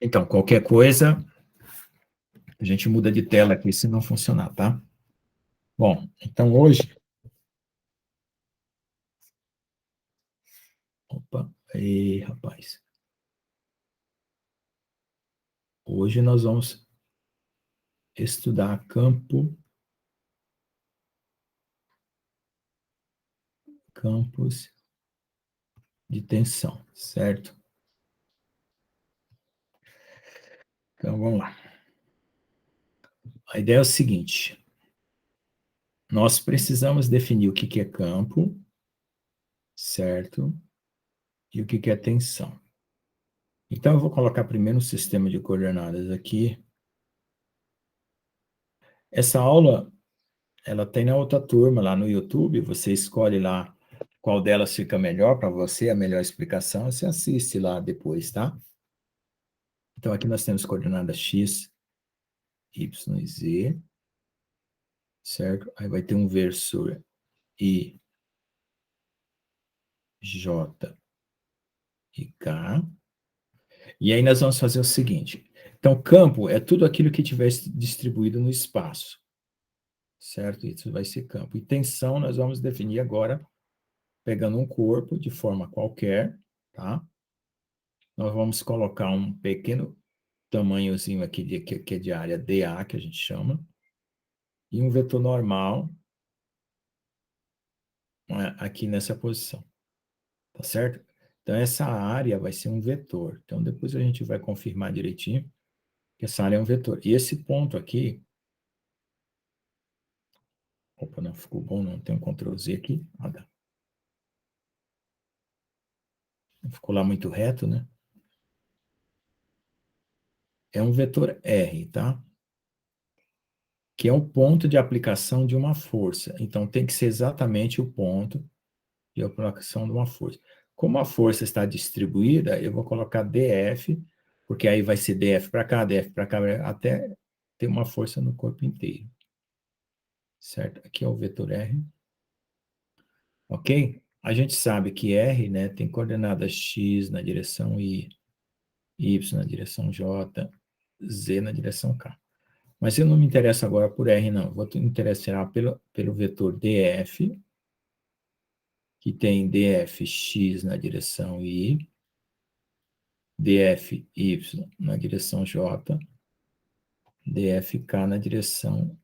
Então, qualquer coisa, a gente muda de tela aqui se não funcionar, tá? Bom, então hoje... Opa, aí, rapaz. Hoje nós vamos estudar campos de tensão, certo? Então, vamos lá. A ideia é o seguinte: nós precisamos definir o que é campo, certo? E o que é tensão. Então, eu vou colocar primeiro um sistema de coordenadas aqui. Essa aula, ela tem na outra turma lá no YouTube, você escolhe lá qual delas fica melhor para você, a melhor explicação, você assiste lá depois, tá? Então, aqui nós temos coordenadas x, y e z, certo? Aí vai ter um versor I, J e K. E aí nós vamos fazer o seguinte. Então, campo é tudo aquilo que tiver distribuído no espaço, certo? Isso vai ser campo. E tensão nós vamos definir agora pegando um corpo de forma qualquer, tá? Nós vamos colocar um pequeno tamanhozinho aqui que é de área dA, que a gente chama, e um vetor normal aqui nessa posição, tá certo? Então, essa área vai ser um vetor. Então, depois a gente vai confirmar direitinho que essa área é um vetor. E esse ponto aqui... Opa, não ficou bom, não. Tem um Ctrl Z aqui. Não ficou lá muito reto, né? É um vetor R, tá? Que é o ponto de aplicação de uma força. Então, tem que ser exatamente o ponto de aplicação de uma força. Como a força está distribuída, eu vou colocar DF, porque aí vai ser DF para cá, DF para cá, até ter uma força no corpo inteiro. Certo? Aqui é o vetor R. Ok? A gente sabe que R, né, tem coordenadas X na direção I, Y na direção J, Z na direção K. Mas eu não me interesso agora por R, não. Vou me interessar pelo vetor DF, que tem DFX na direção I, DFY na direção J, DFK na direção...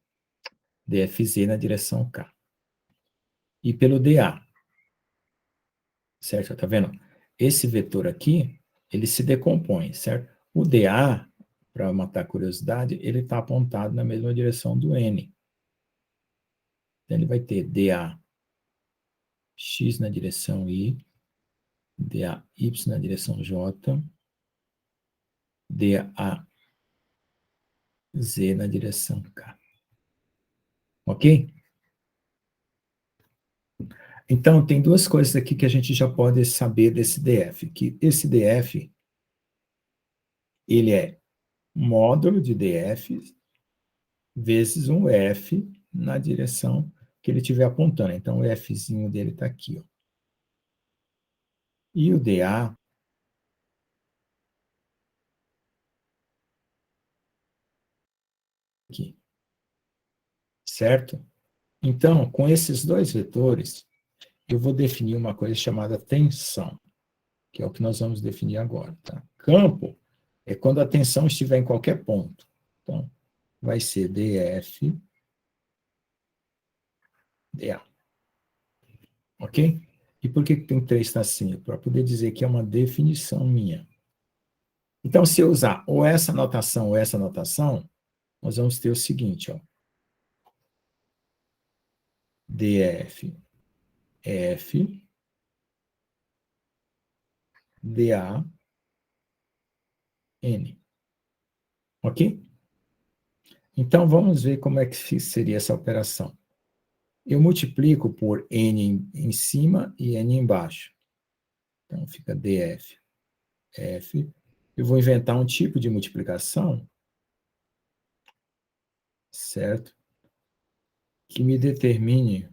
DFZ na direção K. E pelo DA, certo? Tá vendo? Esse vetor aqui, ele se decompõe, certo? O DA, para matar a curiosidade, ele está apontado na mesma direção do N. Então, ele vai ter DA X na direção I, DA Y na direção J, DA Z na direção K. Ok? Então, tem duas coisas aqui que a gente já pode saber desse DF. Que esse DF, ele é módulo de DF vezes um F na direção que ele estiver apontando. Então, o Fzinho dele está aqui. Ó. E o DA aqui. Certo? Então, com esses dois vetores, eu vou definir uma coisa chamada tensão, que é o que nós vamos definir agora. Tá? Campo é quando a tensão estiver em qualquer ponto. Então, vai ser DF, DA. Ok? E por que tem três tracinhos? Para poder dizer que é uma definição minha. Então, se eu usar ou essa notação, nós vamos ter o seguinte, ó. DF, F, DA, N. Ok? Então, vamos ver como é que seria essa operação. Eu multiplico por N em cima e N embaixo. Então, fica DF, F. Eu vou inventar um tipo de multiplicação, certo? Que me determine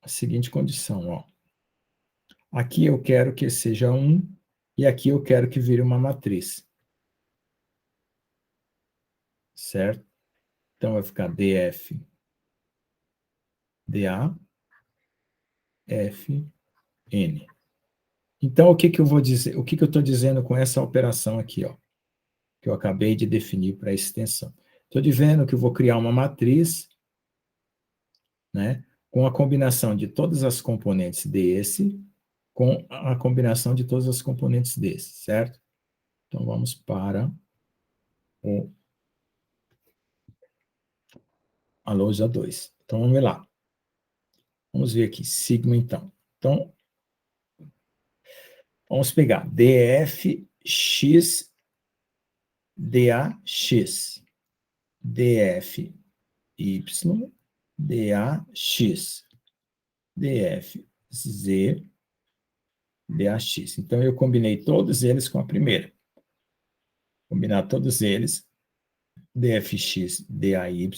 a seguinte condição, ó. Aqui eu quero que seja 1 E aqui eu quero que vire uma matriz. Certo? Então vai ficar DF, DA, F, N. Então, o que que eu vou dizer? O que que eu estou dizendo com essa operação aqui, ó, que eu acabei de definir para a extensão? Estou dizendo que eu vou criar uma matriz, né, com a combinação de todas as componentes desse, com a combinação de todas as componentes desse, certo? Então, vamos para a lousa 2. Então, vamos lá. Vamos ver aqui, sigma, então. Então, vamos pegar DFX, DAX, DFY, DAX, DFZ, DAX. Então, eu combinei todos eles com a primeira. Combinar todos eles, DFX, DAY,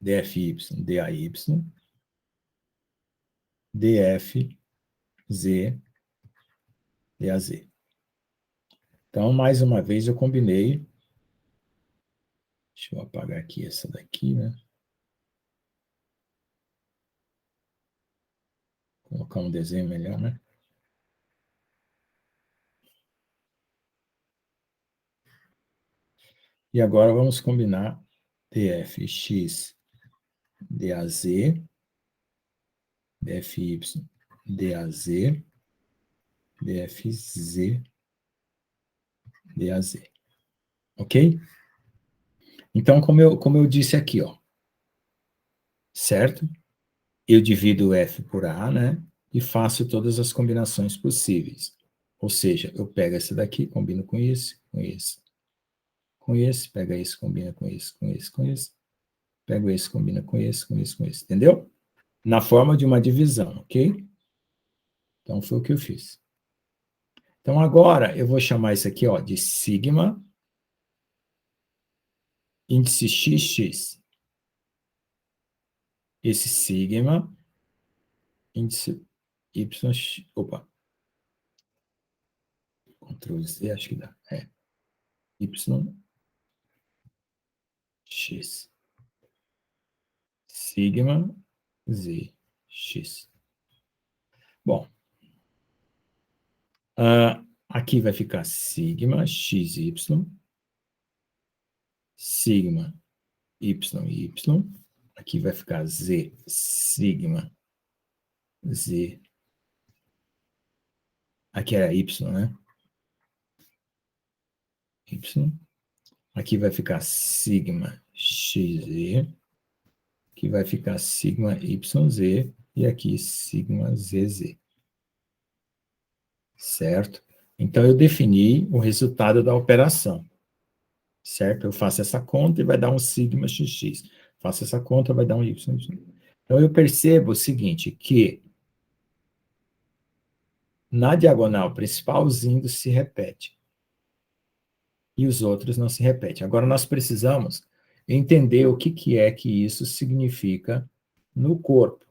DFY, DAY, DFZ, DAZ. Então, mais uma vez, eu combinei. Deixa eu apagar aqui essa daqui, né? Colocar um desenho melhor, né? E agora vamos combinar DFX, DAZ, DFY, DAZ, DFZ, DAZ. Ok? Então, como eu disse aqui, ó, certo? Eu divido o F por A, né? E faço todas as combinações possíveis. Ou seja, eu pego esse daqui, combino com esse, com esse, com esse, pega esse, combina com esse, com esse, com esse, pego esse, combina com esse, com esse, com esse, entendeu? Na forma de uma divisão, ok? Então, foi o que eu fiz. Então, agora, eu vou chamar isso aqui, ó, de sigma índice XX. Esse sigma índice Y, opa, Ctrl Z, acho que dá, YX, sigma ZX. Bom, aqui vai ficar sigma XY, sigma YY, aqui vai ficar Z, sigma Z, aqui era Y, né? Y, aqui vai ficar sigma XZ, que vai ficar sigma YZ e aqui sigma ZZ. Certo? Então, eu defini o resultado da operação. Certo? Eu faço essa conta e vai dar um sigma XX. Faço essa conta, vai dar um Y. Então, eu percebo o seguinte, que na diagonal principal, os índices se repetem. E os outros não se repetem. Agora, nós precisamos entender o que é que isso significa no corpo.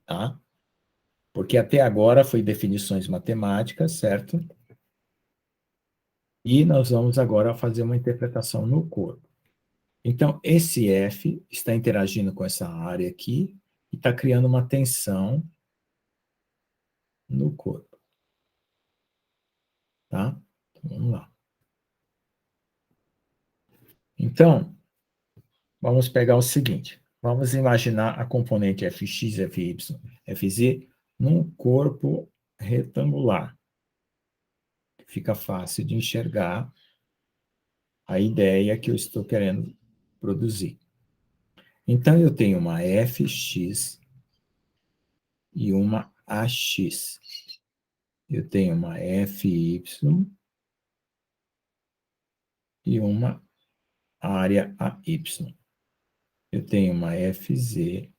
Tá? Porque até agora foi definições matemáticas, certo? E nós vamos agora fazer uma interpretação no corpo. Então, esse F está interagindo com essa área aqui e está criando uma tensão no corpo. Tá? Então, vamos lá. Então, vamos pegar o seguinte. Vamos imaginar a componente Fx, Fy, Fz num corpo retangular. Fica fácil de enxergar a ideia que eu estou querendo produzir. Então, eu tenho uma Fx e uma AX. Eu tenho uma Fy e uma área AY. Eu tenho uma FZ e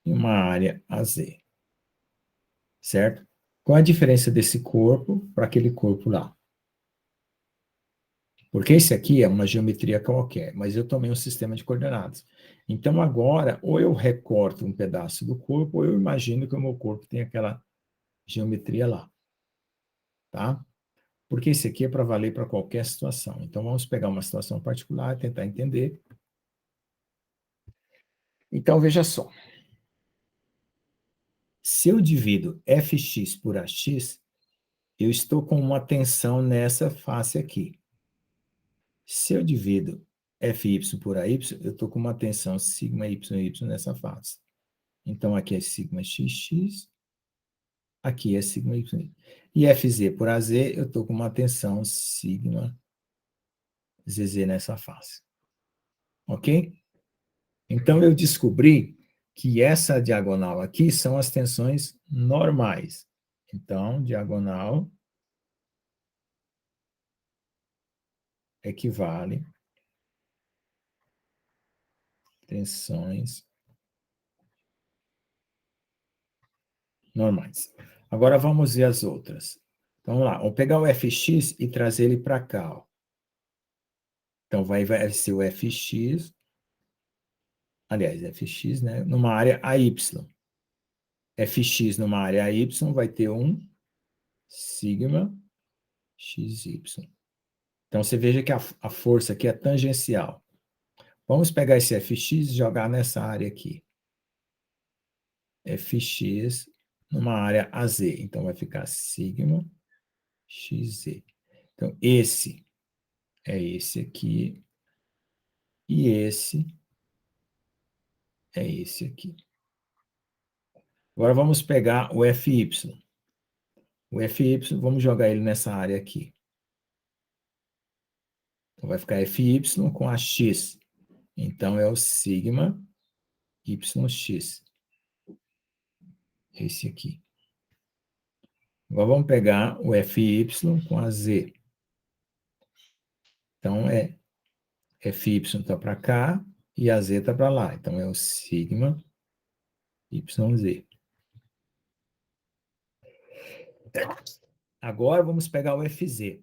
uma área AZ. Certo? Qual a diferença desse corpo para aquele corpo lá? Porque esse aqui é uma geometria qualquer, mas eu tomei um sistema de coordenadas. Então, agora, ou eu recorto um pedaço do corpo, ou eu imagino que o meu corpo tem aquela geometria lá, tá? Porque esse aqui é para valer para qualquer situação. Então, vamos pegar uma situação particular, tentar entender. Então, veja só. Se eu divido fx por ax, eu estou com uma tensão nessa face aqui. Se eu divido fy por ay, eu estou com uma tensão sigma y nessa face. Então, aqui é sigma xx, aqui é sigma y. E fz por az, eu estou com uma tensão sigma zz nessa face. Ok? Então, eu descobri que essa diagonal aqui são as tensões normais. Então, diagonal equivale tensões normais. Agora vamos ver as outras. Vamos lá, vamos pegar o fx e trazer ele para cá. Ó. Então vai ser o fx, aliás, fx, né, numa área AY. Fx numa área AY vai ter um sigma xy. Então você veja que a força aqui é tangencial. Vamos pegar esse fx e jogar nessa área aqui. Fx numa área AZ. Então vai ficar sigma xz. Então esse é esse aqui e esse é esse aqui. Agora vamos pegar o fy. O fy, vamos jogar ele nessa área aqui. Então vai ficar fy com a x. Então é o sigma yx. Esse aqui. Agora vamos pegar o fy com a z. Então fy está para cá e a z está para lá. Então é o sigma yz. Agora vamos pegar o fz.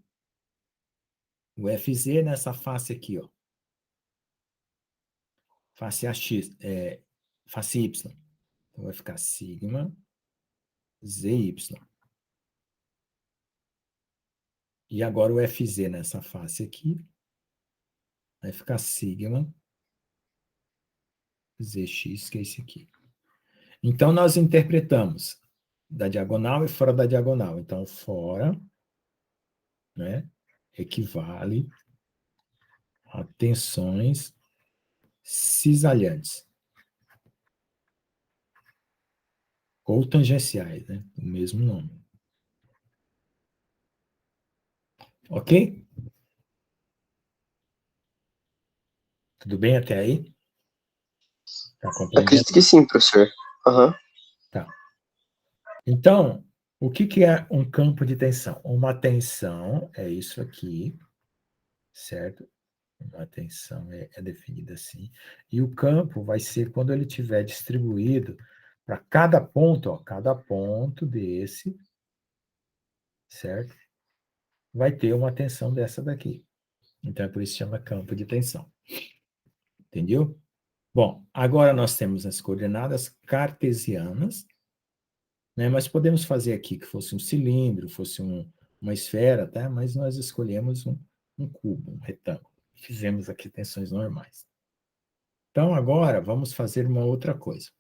O fz nessa face aqui, ó. Face ax, face y. Então vai ficar sigma zy. E agora o fz nessa face aqui vai ficar sigma zx, que é esse aqui. Então, nós interpretamos da diagonal e fora da diagonal. Então, fora, né, equivale a tensões cisalhantes ou tangenciais, né, o mesmo nome. Ok? Tudo bem até aí? Está compreendendo? Acredito que sim, professor. Aham. Tá. Então, o que é um campo de tensão? Uma tensão é isso aqui, certo? Uma tensão é definida assim. E o campo vai ser quando ele estiver distribuído para cada ponto, ó, cada ponto desse, certo? Vai ter uma tensão dessa daqui. Então, é por isso que chama campo de tensão. Entendeu? Bom, agora nós temos as coordenadas cartesianas, né? Mas podemos fazer aqui que fosse um cilindro, fosse uma esfera, tá? Mas nós escolhemos um cubo, um retângulo. Fizemos aqui tensões normais. Então, agora, vamos fazer uma outra coisa.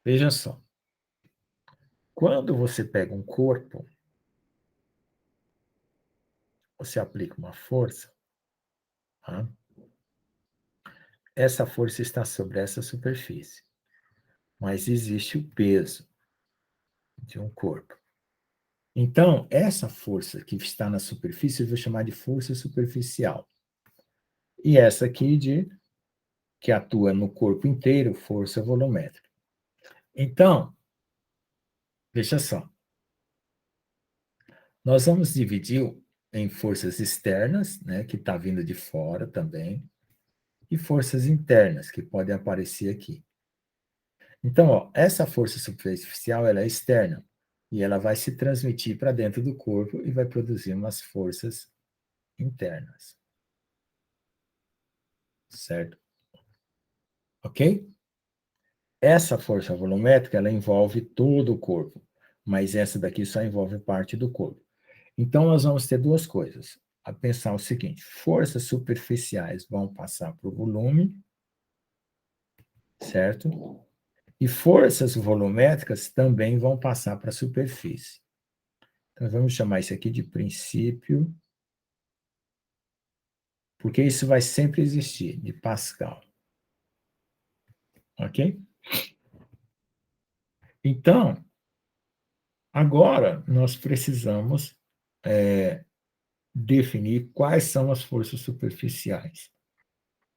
Veja só. Quando você pega um corpo, você aplica uma força, tá? Essa força está sobre essa superfície, mas existe o peso de um corpo. Então, essa força que está na superfície, eu vou chamar de força superficial. E essa aqui, que atua no corpo inteiro, força volumétrica. Então, veja só. Nós vamos dividir em forças externas, né, que está vindo de fora também, e forças internas, que podem aparecer aqui. Então, ó, essa força superficial ela é externa, e ela vai se transmitir para dentro do corpo e vai produzir umas forças internas. Certo? Ok? Essa força volumétrica, ela envolve todo o corpo, mas essa daqui só envolve parte do corpo. Então, nós vamos ter duas coisas. A pensar o seguinte: forças superficiais vão passar para o volume, certo? E forças volumétricas também vão passar para a superfície. Então, vamos chamar isso aqui de princípio, porque isso vai sempre existir, de Pascal. Ok? Então, agora nós precisamos definir quais são as forças superficiais.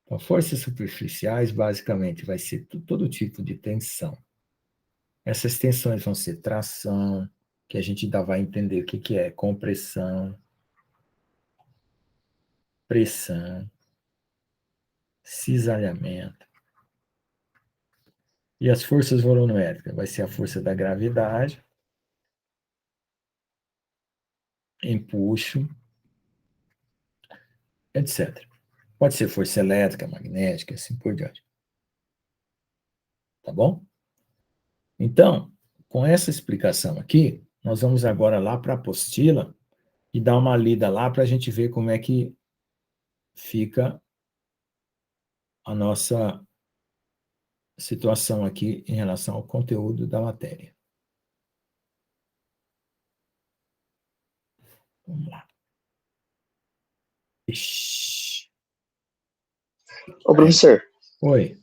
Então, forças superficiais, basicamente, vai ser todo tipo de tensão. Essas tensões vão ser tração, que a gente ainda vai entender o que é compressão, pressão, cisalhamento. E as forças volumétricas vai ser a força da gravidade, empuxo, etc. Pode ser força elétrica, magnética, assim por diante. Tá bom? Então, com essa explicação aqui, nós vamos agora lá para a apostila e dar uma lida lá para a gente ver como é que fica a nossa situação aqui em relação ao conteúdo da matéria. Vamos lá. Ixi. Ô, professor, Oi.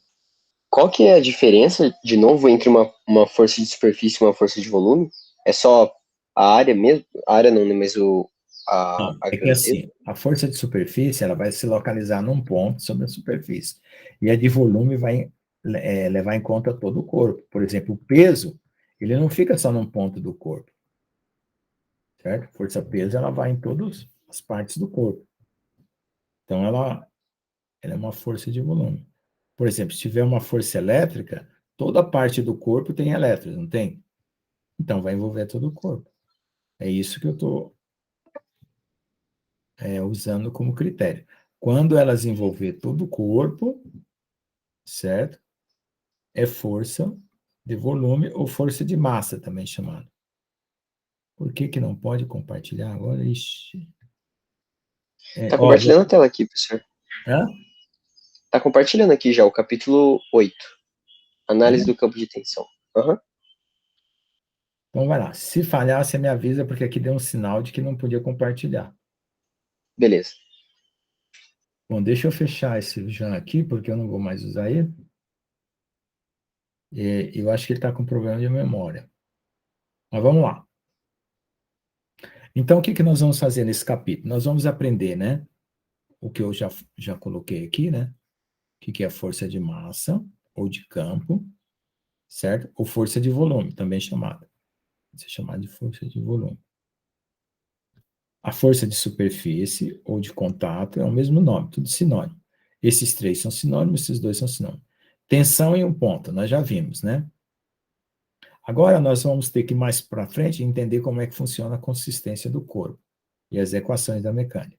qual que é a diferença, de novo, entre uma força de superfície e uma força de volume? É só a área mesmo? A área não, né, mas Não, a é que grandeza? assim, a força de superfície ela vai se localizar num ponto sobre a superfície. E a de volume vai levar em conta todo o corpo. Por exemplo, o peso, ele não fica só num ponto do corpo. Certo? Força-peso, ela vai em todas as partes do corpo. Então, ela é uma força de volume. Por exemplo, se tiver uma força elétrica, toda parte do corpo tem elétrons, não tem? Então, vai envolver todo o corpo. É isso que eu estou usando como critério. Quando elas envolver todo o corpo, certo? É força de volume ou força de massa, também chamada. Por que que não pode compartilhar agora? Ixi. Tá compartilhando a tela aqui, professor. Hã? Tá compartilhando aqui já o capítulo 8, Análise É? do campo de tensão. Aham. Então vai lá. Se falhar, você me avisa, porque aqui deu um sinal de que não podia compartilhar. Beleza. Bom, deixa eu fechar esse já aqui, porque eu não vou mais usar ele. E eu acho que ele está com problema de memória. Mas vamos lá. Então, o que que nós vamos fazer nesse capítulo? Nós vamos aprender, né? O que eu já coloquei aqui, né? O que é força de massa ou de campo, certo? Ou força de volume, também chamada. Pode ser chamada de força de volume. A força de superfície ou de contato é o mesmo nome, tudo sinônimo. Esses três são sinônimos, esses dois são sinônimos. Tensão em um ponto, nós já vimos, né? Agora nós vamos ter que ir mais para frente entender como é que funciona a consistência do corpo e as equações da mecânica.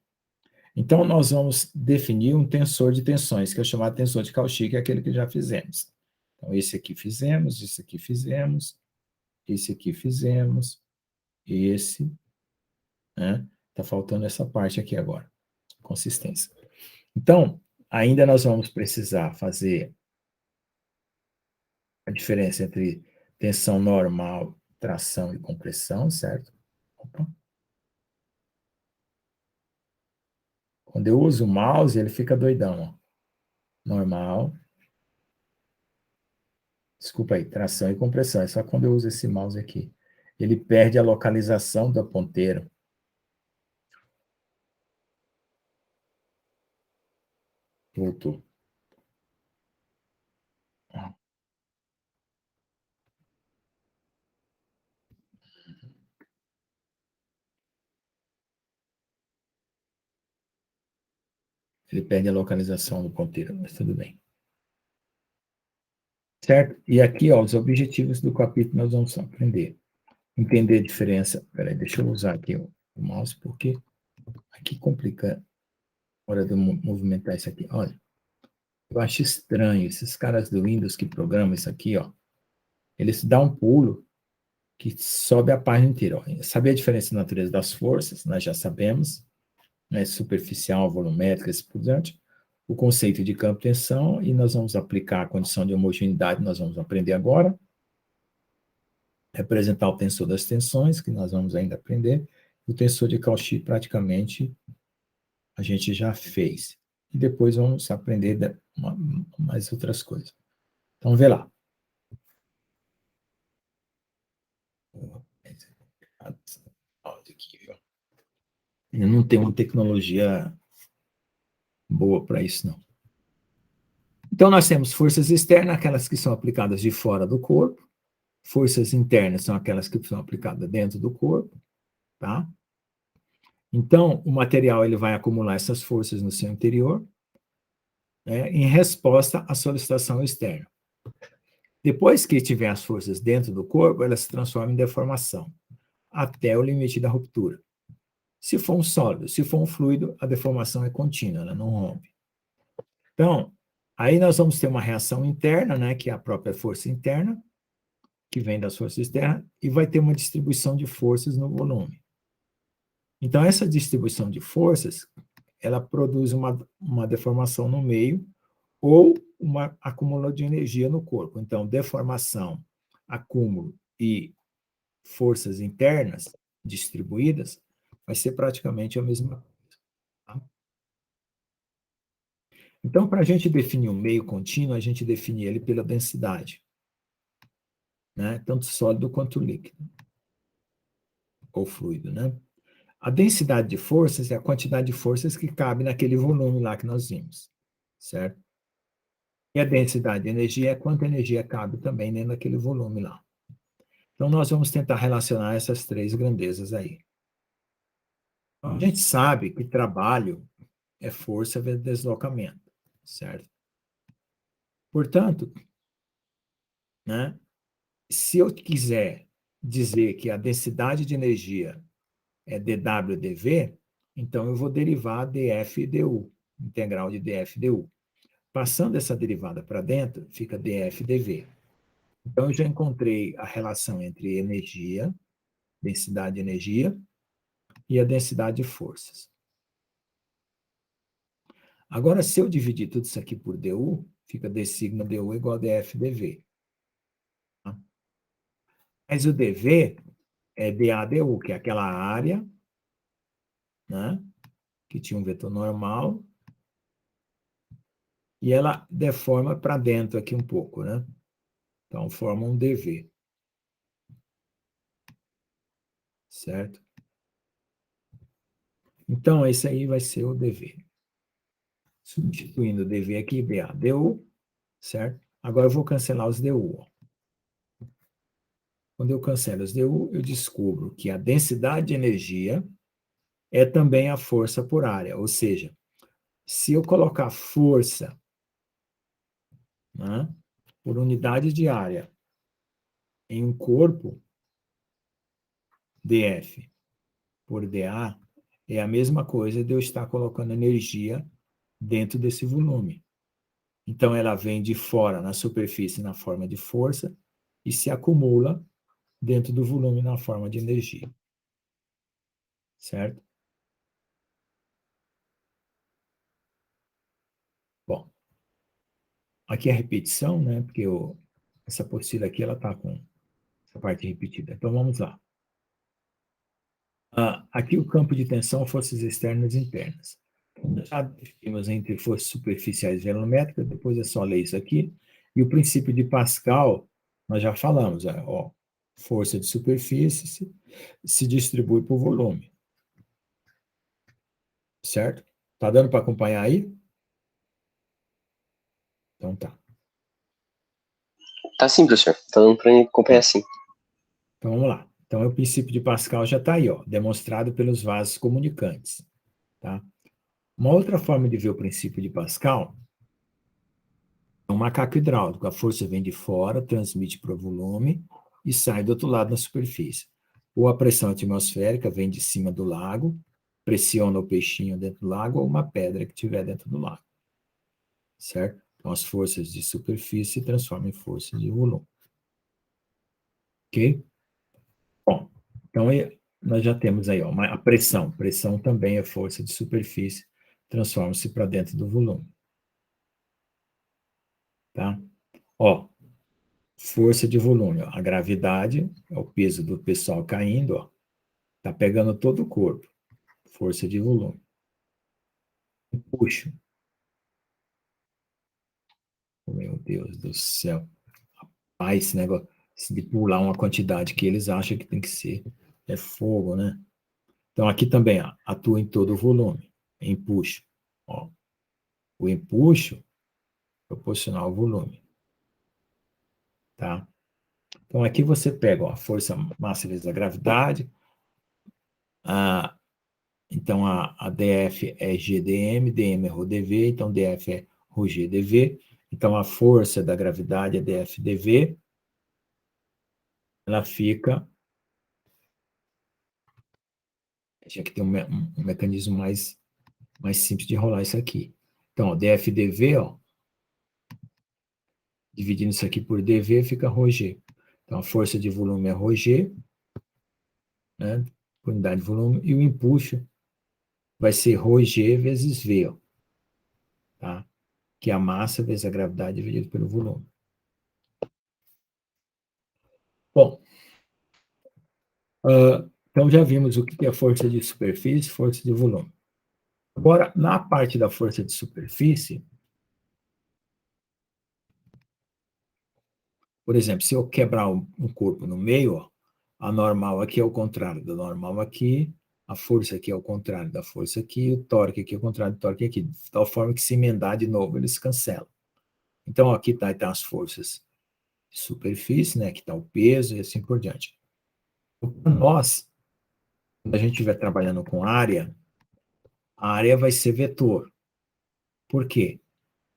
Então nós vamos definir um tensor de tensões, que é o chamado tensor de Cauchy, que é aquele que já fizemos. Então esse aqui fizemos, esse aqui fizemos, esse aqui fizemos, esse, né? Tá faltando essa parte aqui agora, consistência. Então, ainda nós vamos precisar fazer a diferença entre tensão normal, tração e compressão, certo? Opa. Quando eu uso o mouse, ele fica doidão, ó. Normal. Desculpa aí, tração e compressão. É só quando eu uso esse mouse aqui. Ele perde a localização da ponteira. Voltou. Ele perde a localização do ponteiro, mas tudo bem. Certo? E aqui, ó, os objetivos do capítulo nós vamos aprender. Entender a diferença. Peraí, deixa eu usar aqui o mouse, porque aqui complica hora de eu movimentar isso aqui. Olha, eu acho estranho. Esses caras do Windows que programam isso aqui, ó, eles dão um pulo que sobe a página inteira. Ó. Saber a diferença da natureza das forças, nós já sabemos, né? Superficial, volumétrica, assim por diante. O conceito de campo-tensão, e nós vamos aplicar a condição de homogeneidade, nós vamos aprender agora. Representar o tensor das tensões, que nós vamos ainda aprender. O tensor de Cauchy, praticamente, a gente já fez. E depois vamos aprender mais outras coisas. Então, vê lá. Eu não tenho uma tecnologia boa para isso, não. Então, nós temos forças externas, aquelas que são aplicadas de fora do corpo. Forças internas são aquelas que são aplicadas dentro do corpo, tá? Então, o material ele vai acumular essas forças no seu interior, né, em resposta à solicitação externa. Depois que tiver as forças dentro do corpo, elas se transformam em deformação, até o limite da ruptura. Se for um sólido, se for um fluido, a deformação é contínua, ela não rompe. Então, aí nós vamos ter uma reação interna, né, que é a própria força interna, que vem das forças externas, e vai ter uma distribuição de forças no volume. Então, essa distribuição de forças, ela produz uma deformação no meio ou uma acúmulo de energia no corpo. Então, deformação, acúmulo e forças internas distribuídas vai ser praticamente a mesma coisa. Tá? Então, para a gente definir um meio contínuo, a gente define ele pela densidade, né? Tanto sólido quanto líquido, ou fluido, né? A densidade de forças é a quantidade de forças que cabe naquele volume lá que nós vimos, certo? E a densidade de energia é quanta energia cabe também dentro daquele volume lá. Então, nós vamos tentar relacionar essas três grandezas aí. A gente sabe que trabalho é força vezes deslocamento, certo? Portanto, né, se eu quiser dizer que a densidade de energia é dW/dV, então eu vou derivar dF e du, integral de dF e du. Passando essa derivada para dentro, fica dF/dV. Então, eu já encontrei a relação entre energia, densidade de energia, e a densidade de forças. Agora, se eu dividir tudo isso aqui por du, fica d sigma du igual a dF/dV. Tá? Mas o dV é dA/du, que é aquela área, né, que tinha um vetor normal, e ela deforma para dentro aqui um pouco, né? Então, forma um dV. Certo? Então, esse aí vai ser o dV. Substituindo o dV aqui, dA, du, certo? Agora eu vou cancelar os du. Ó. Quando eu cancelo os du, eu descubro que a densidade de energia é também a força por área. Ou seja, se eu colocar força, né, por unidade de área em um corpo, dF por dA, é a mesma coisa de eu estar colocando energia dentro desse volume. Então, ela vem de fora, na superfície, na forma de força, e se acumula dentro do volume na forma de energia. Certo? Bom, aqui é a repetição, né? Porque essa apostila aqui, ela está com essa parte repetida. Então, vamos lá. Aqui o campo de tensão, forças externas e internas. Já definimos entre forças superficiais e volumétricas, depois é só ler isso aqui. E o princípio de Pascal, nós já falamos, ó, força de superfície se distribui por volume. Certo? Tá dando para acompanhar aí? Então tá. Tá sim, professor. Tá dando para acompanhar sim. Então vamos lá. Então o princípio de Pascal já está aí, ó, demonstrado pelos vasos comunicantes. Tá? Uma outra forma de ver o princípio de Pascal é um macaco hidráulico. A força vem de fora, transmite para o volume e sai do outro lado na superfície. Ou a pressão atmosférica vem de cima do lago, pressiona o peixinho dentro do lago ou uma pedra que estiver dentro do lago, certo? Então, as forças de superfície se transformam em forças de volume. Ok? Bom, então nós já temos aí ó, a pressão. Pressão também é força de superfície, transforma-se para dentro do volume. Tá? Ó, força de volume. Ó, a gravidade é o peso do pessoal caindo, ó, tá pegando todo o corpo. Força de volume. Puxo. Meu Deus do céu. Ah, esse negócio de pular uma quantidade que eles acham que tem que ser. É fogo, né? Então, aqui também, ó, atua em todo o volume. Empuxo. Ó. O empuxo é proporcional ao volume. Tá? Então, aqui você pega ó, a força massa vezes a gravidade. Então, a DF é GdM, dm é ρdv, então DF é ρgdv. Então, a força da gravidade é dFdv. Ela fica... Tinha que ter um mecanismo mais simples de rolar isso aqui. Então, ó, dFdv, ó, dividindo isso aqui por dv, fica ρg. Então, a força de volume é ρg, né, por unidade de volume, e o empuxo vai ser ρg vezes v, ó, tá? Que é a massa vezes a gravidade dividido pelo volume. Bom, então já vimos o que é força de superfície, força de volume. Agora, na parte da força de superfície, por exemplo, se eu quebrar um corpo no meio, ó, a normal aqui é o contrário da normal aqui, a força aqui é o contrário da força aqui, o torque aqui é o contrário do torque aqui, de tal forma que se emendar de novo, eles cancelam. Então, aqui tá as forças de superfície, né? Aqui está o peso e assim por diante. Para nós, quando a gente estiver trabalhando com área, a área vai ser vetor. Por quê?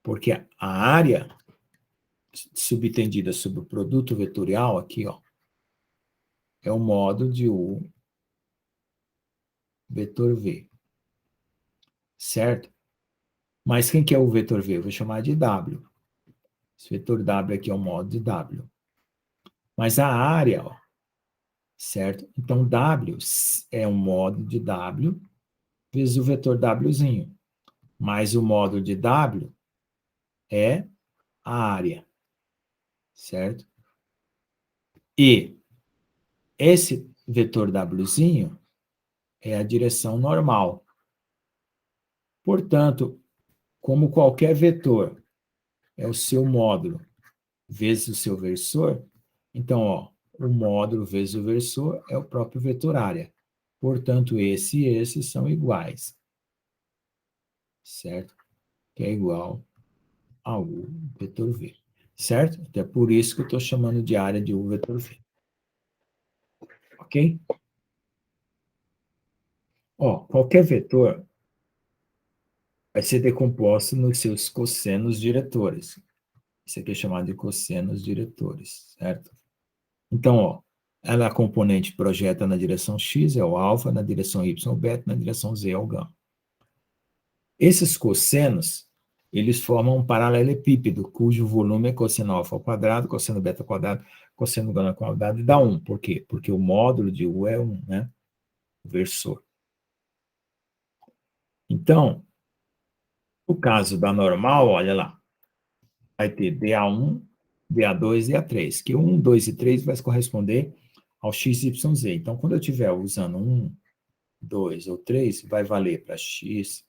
Porque a área subtendida sobre o produto vetorial, aqui, ó, é o modo de U vetor V. Certo? Mas quem que é o vetor V? Eu vou chamar de W. Esse vetor W aqui é o modo de W. Mas a área, ó, certo? Então, W é um modo de W vezes o vetor Wzinho. Mas o modo de W é a área, certo? E esse vetor Wzinho é a direção normal. Portanto, como qualquer vetor é o seu módulo vezes o seu versor, então, ó, o módulo vezes o versor é o próprio vetor área. Portanto, esse e esse são iguais. Certo? Que é igual a U vetor V. Certo? Então, é por isso que eu estou chamando de área de U vetor V. Ok? Ó, qualquer vetor vai ser decomposto nos seus cossenos diretores. Isso aqui é chamado de cossenos diretores, certo? Então, ó, ela é a componente projeta na direção x, é o alfa, na direção y, o beta, na direção z, é o gama. Esses cossenos, eles formam um paralelepípedo, cujo volume é cosseno alfa ao quadrado, cosseno beta ao quadrado, cosseno gama ao quadrado, e dá 1. Por quê? Porque o módulo de U é 1, né? O versor. Então, no caso da normal, olha lá, vai ter DA1, DA2 e DA3, que 1, 2 e 3 vai corresponder ao x, y, z. Então, quando eu estiver usando 1, 2 ou 3, vai valer para x,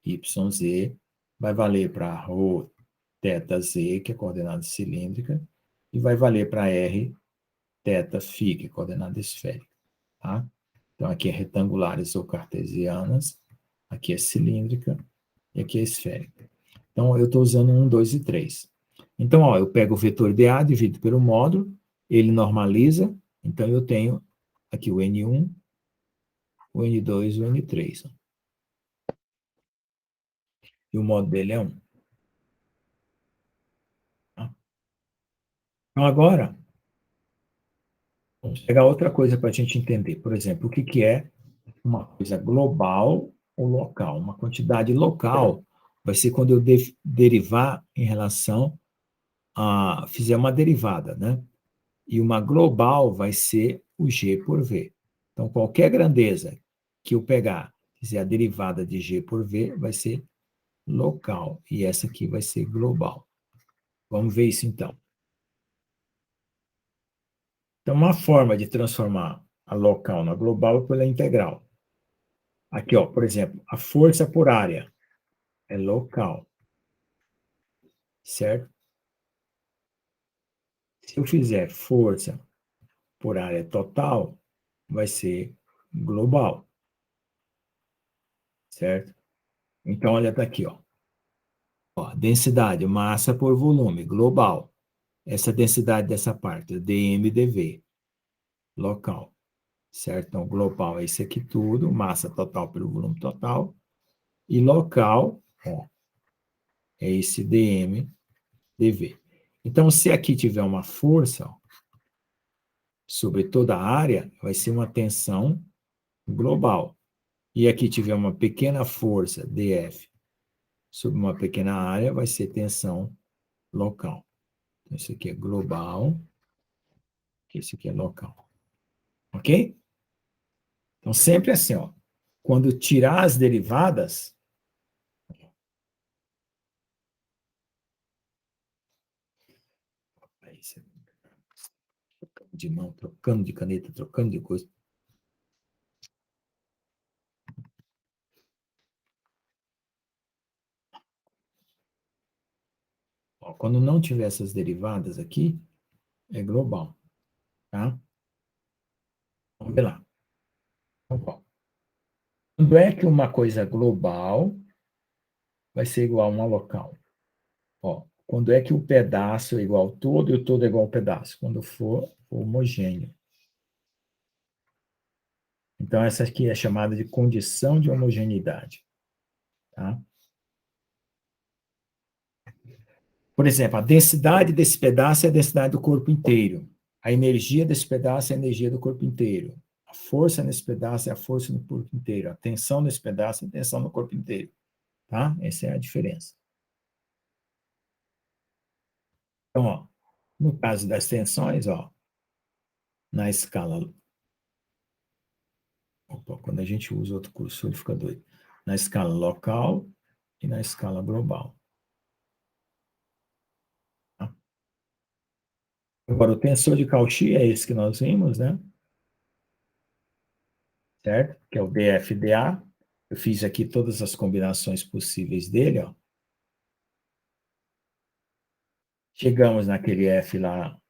y, z, vai valer para ρ, θ, z, que é coordenada cilíndrica, e vai valer para r, θ, φ, que é coordenada esférica. Tá? Então, aqui é retangulares ou cartesianas, aqui é cilíndrica e aqui é esférica. Então, eu estou usando 1, 2 e 3. Então, ó, eu pego o vetor dA, divido pelo módulo, ele normaliza, então eu tenho aqui o N1, o N2 e o N3. E o módulo dele é 1. Tá? Então, agora, vamos pegar outra coisa para a gente entender. Por exemplo, o que é uma coisa global ou local. Uma quantidade local vai ser quando eu derivar em relação a... fizer uma derivada, né? E uma global vai ser o G por V. Então, qualquer grandeza que eu pegar, fizer a derivada de G por V, vai ser local. E essa aqui vai ser global. Vamos ver isso então. Então, uma forma de transformar a local na global é pela integral. Aqui, ó, por exemplo, a força por área é local, certo? Se eu fizer força por área total, vai ser global, certo? Então, olha, tá aqui, ó. Ó, densidade, massa por volume, global. Essa densidade dessa parte, dm/dv, local, certo? Então, global é isso aqui tudo, massa total pelo volume total, e local, ó, é esse dm/dv. Então, se aqui tiver uma força, ó, sobre toda a área, vai ser uma tensão global. E aqui tiver uma pequena força, dF, sobre uma pequena área, vai ser tensão local. Então, isso aqui é global, esse aqui é local. Ok? Então, sempre assim, ó. Quando tirar as derivadas, aí você trocando de mão, trocando de caneta, trocando de coisa. Ó, quando não tiver essas derivadas aqui, é global, tá? Vamos ver lá. Então, quando é que uma coisa global vai ser igual a uma local? Ó, quando é que o pedaço é igual ao todo e o todo é igual ao pedaço? Quando for homogêneo. Então, essa aqui é chamada de condição de homogeneidade. Tá? Por exemplo, a densidade desse pedaço é a densidade do corpo inteiro. A energia desse pedaço é a energia do corpo inteiro. A força nesse pedaço é a força no corpo inteiro. A tensão nesse pedaço é a tensão no corpo inteiro. Tá? Essa é a diferença. Então, ó, no caso das tensões, ó, na escala. Opa, quando a gente usa outro cursor, ele fica doido. Na escala local e na escala global. Tá? Agora, o tensor de Cauchy é esse que nós vimos, né? Certo? Que é o DFDA. Eu fiz aqui todas as combinações possíveis dele, ó. Chegamos naquele F lá.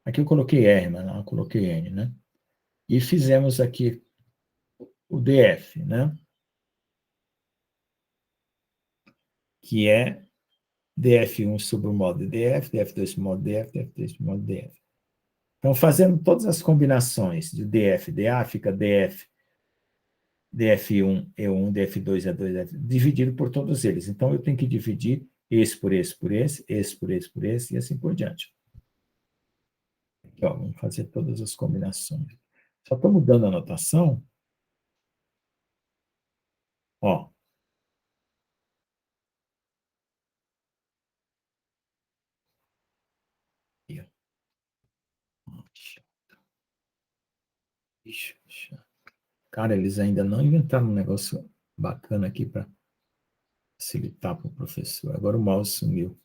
Aqui eu coloquei R, mas não eu coloquei N, né? E fizemos aqui o DF, né? Que é DF1 sobre o modo de DF, DF2 sobre o modo de DF, DF3 sobre o modo de DF. Então, fazendo todas as combinações de DF, DA, fica DF, DF1, E1, DF2, E2, F, dividido por todos eles. Então, eu tenho que dividir esse por esse por esse por esse por esse, e assim por diante. Aqui, ó, vamos fazer todas as combinações. Só estou mudando a notação. Ó. Aqui, ó. Cara, eles ainda não inventaram um negócio bacana aqui para facilitar para o professor. Agora o mouse sumiu.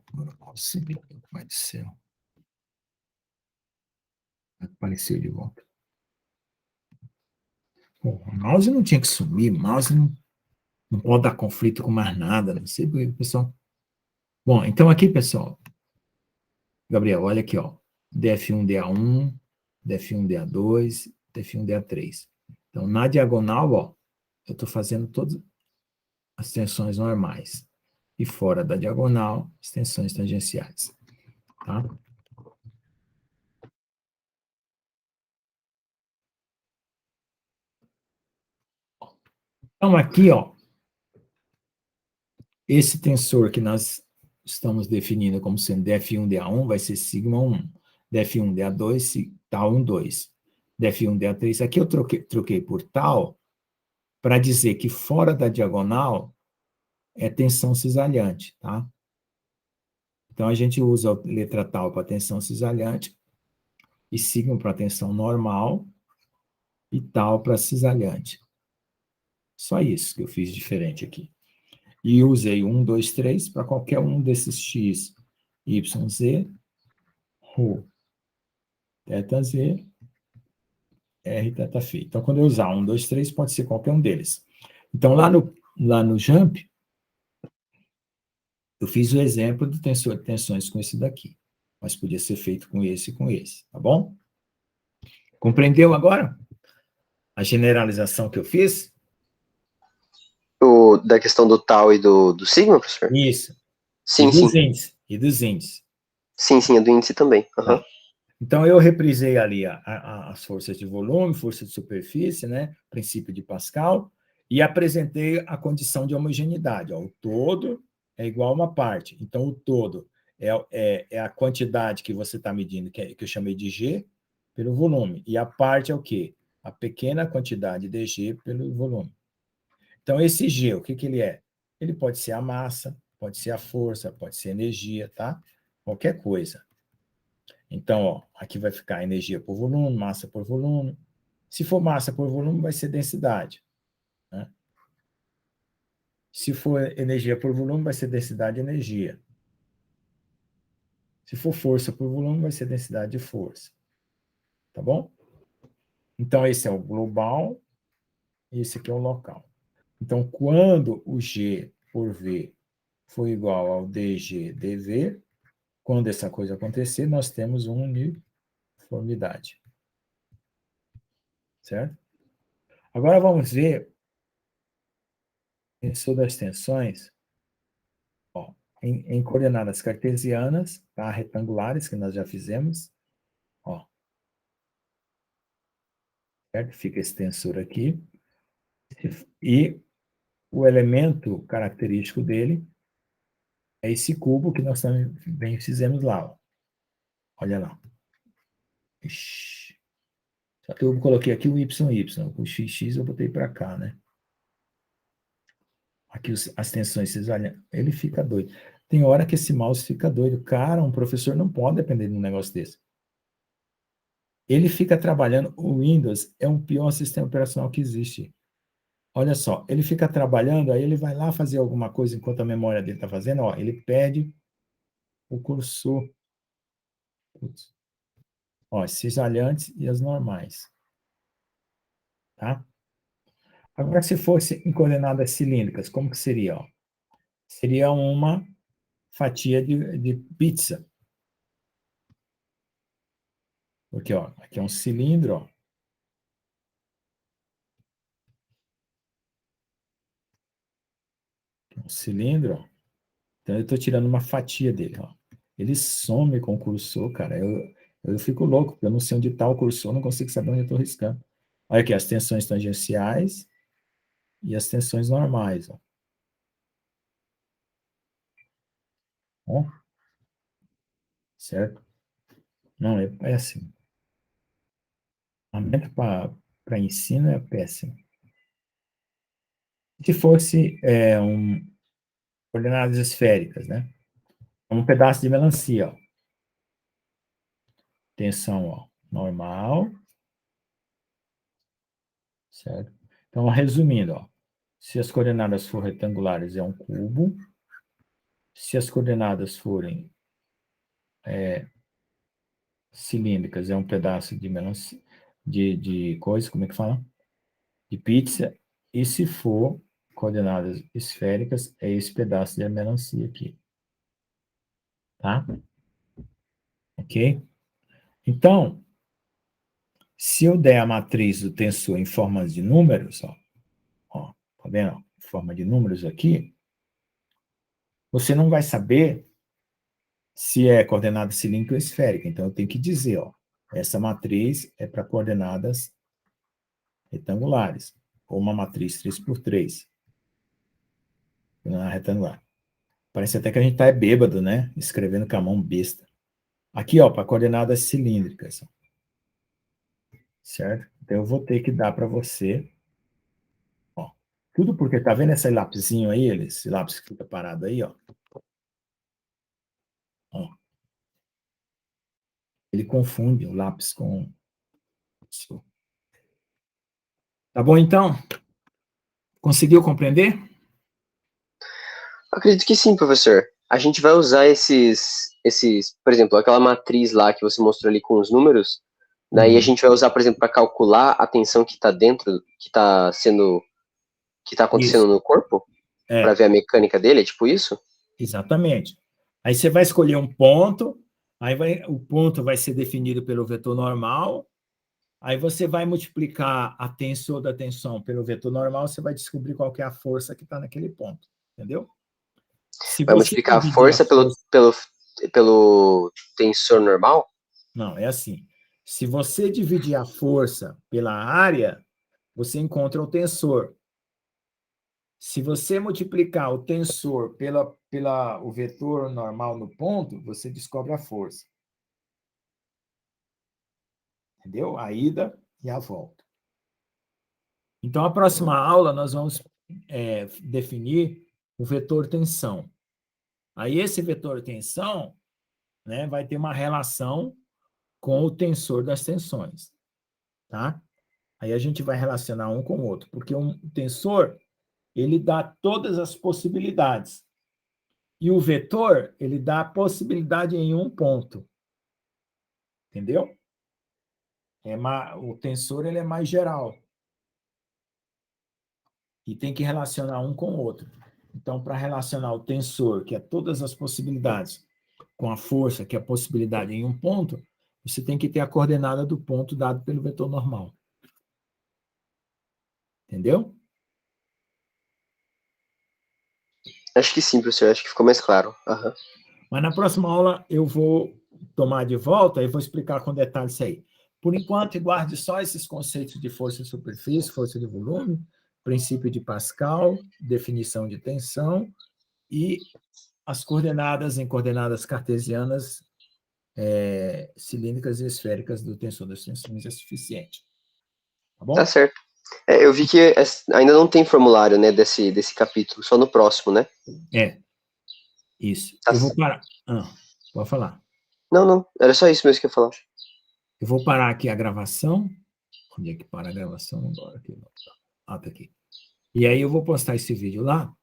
Agora o mouse sumiu, meu pai do céu. Apareceu de volta. Pô, o mouse não tinha que sumir, o mouse não pode dar conflito com mais nada, não sei porque, pessoal. Bom, então aqui, pessoal, Gabriel, olha aqui, ó. DF1, DA1, DF1, DA2, DF1, DA3. Então, na diagonal, ó, eu estou fazendo todas as tensões normais. E fora da diagonal, as tensões tangenciais. Tá? Então, aqui, ó, esse tensor que nós estamos definindo como sendo dF1, DA1, vai ser sigma 1. dF1, DA2, tal 1, 2. df1, dA3. Aqui eu troquei por tal, para dizer que fora da diagonal é tensão cisalhante, tá? Então, a gente usa a letra tal para tensão cisalhante, e sigma para tensão normal, e tal para cisalhante. Só isso que eu fiz diferente aqui. E usei 1, 2, 3 para qualquer um desses x, y, z, ρ, θ, z, r, θ, φ. Então, quando eu usar 1, 2, 3, pode ser qualquer um deles. Então, lá no JUMP, eu fiz o exemplo de tensões com esse daqui. Mas podia ser feito com esse e com esse, tá bom? Compreendeu agora a generalização que eu fiz? Da questão do tal e do sigma, professor? Isso. E Sim, dos sim. índices. E dos índices. Sim, é do índice também. Uhum. Tá. Então, eu reprisei ali as forças de volume, força de superfície, né? Princípio de Pascal, e apresentei a condição de homogeneidade. Ó, o todo é igual a uma parte. Então, o todo é a quantidade que você está medindo, que eu chamei de G, pelo volume. E a parte é o quê? A pequena quantidade de G pelo volume. Então, esse G, o que ele é? Ele pode ser a massa, pode ser a força, pode ser a energia, tá? Qualquer coisa. Então, ó, aqui vai ficar energia por volume, massa por volume. Se for massa por volume, vai ser densidade, né? Se for energia por volume, vai ser densidade de energia. Se for força por volume, vai ser densidade de força. Tá bom? Então, esse é o global e esse aqui é o local. Então, quando o G por V for igual ao dG dV, quando essa coisa acontecer, nós temos uma uniformidade. Certo? Agora vamos ver sobre as tensões, ó, em coordenadas cartesianas, tá? Retangulares, que nós já fizemos. Ó, certo? Fica esse tensor aqui. E o elemento característico dele é esse cubo que nós também fizemos lá. Ó. Olha lá. Ixi. Só que eu coloquei aqui o YY. O XX eu botei para cá, né? Aqui as tensões cisalianas. Ele fica doido. Tem hora que esse mouse fica doido. Cara, um professor não pode depender de um negócio desse. Ele fica trabalhando. O Windows é o pior sistema operacional que existe. Olha só, ele fica trabalhando, aí ele vai lá fazer alguma coisa enquanto a memória dele está fazendo, ó, ele perde o cursor. Putz. Ó, as cisalhantes e as normais. Tá? Agora, se fosse em coordenadas cilíndricas, como que seria? Ó? Seria uma fatia de pizza. Porque ó, aqui é um cilindro, ó. Aqui é um cilindro, ó. Então, eu estou tirando uma fatia dele. Ó. Ele some com o cursor, cara. Eu fico louco, porque eu não sei onde está o cursor, não consigo saber onde eu estou riscando. Olha aqui, as tensões tangenciais e as tensões normais. Ó. Ó. Certo? Não, é péssimo. Ferramenta para ensino é péssimo. Se fosse coordenadas esféricas, né? Um pedaço de melancia, ó. Tensão, ó, normal, certo? Então, resumindo, ó, se as coordenadas forem retangulares, é um cubo. Se as coordenadas forem cilíndricas, é um pedaço de melancia, de coisa, como é que fala? De pizza. E se for coordenadas esféricas, é esse pedaço de melancia aqui. Tá? Ok? Então, se eu der a matriz do tensor em forma de números, ó, tá vendo? Em forma de números aqui, você não vai saber se é coordenada cilíndrica ou esférica. Então, eu tenho que dizer, ó, essa matriz é para coordenadas retangulares, ou uma matriz 3x3, retangular. Parece até que a gente está bêbado, né? Escrevendo com a mão besta. Aqui, ó, para coordenadas cilíndricas. certo? Então, eu vou ter que dar para você, ó, tudo porque, tá vendo esse lapisinho aí, esse lápis que fica parado aí, ó? Ó, ele confunde o lápis com... Tá bom, então? Conseguiu compreender? Acredito que sim, professor. A gente vai usar por exemplo, aquela matriz lá que você mostrou ali com os números. Daí a Uhum. gente vai usar, por exemplo, para calcular a tensão que está dentro, que está Isso. acontecendo no corpo, para É, ver a mecânica dele, é tipo isso? exatamente. Aí você vai escolher um ponto, o ponto vai ser definido pelo vetor normal, aí você vai multiplicar a tensor da tensão pelo vetor normal, você vai descobrir qual que é a força que está naquele ponto, entendeu? Se Vai você multiplicar a dividir a força força... pelo tensor normal? Não, é assim. Se você dividir a força pela área, você encontra o tensor. Se você multiplicar o tensor o vetor normal no ponto, você descobre a força. Entendeu? A ida e a volta. Então, a próxima aula, nós vamos definir o vetor tensão. Aí, esse vetor tensão, né, vai ter uma relação com o tensor das tensões. Tá? Aí, a gente vai relacionar um com o outro, porque um tensor, ele dá todas as possibilidades. E o vetor, ele dá a possibilidade em um ponto. Entendeu? O tensor, ele é mais geral. E tem que relacionar um com o outro. Então, para relacionar o tensor, que é todas as possibilidades, com a força, que é a possibilidade em um ponto, você tem que ter a coordenada do ponto dado pelo vetor normal. Entendeu? Acho que sim, professor. Acho que ficou mais claro. Aham. Mas na próxima aula eu vou tomar de volta e vou explicar com detalhes isso aí. Por enquanto, guarde só esses conceitos de força de superfície, força de volume, princípio de Pascal, definição de tensão e as coordenadas em coordenadas cartesianas cilíndricas e esféricas do tensor das tensões é suficiente. Tá Tá bom? certo. Eu vi que ainda não tem formulário, né, desse capítulo, só no próximo, né? É, isso. Tá Eu vou c- parar. Pode falar. Não, não. Era só isso mesmo que eu ia falar. Eu vou parar aqui a gravação. Onde é que para a gravação agora? Aqui, não. Tá aqui. E aí eu vou postar esse vídeo lá.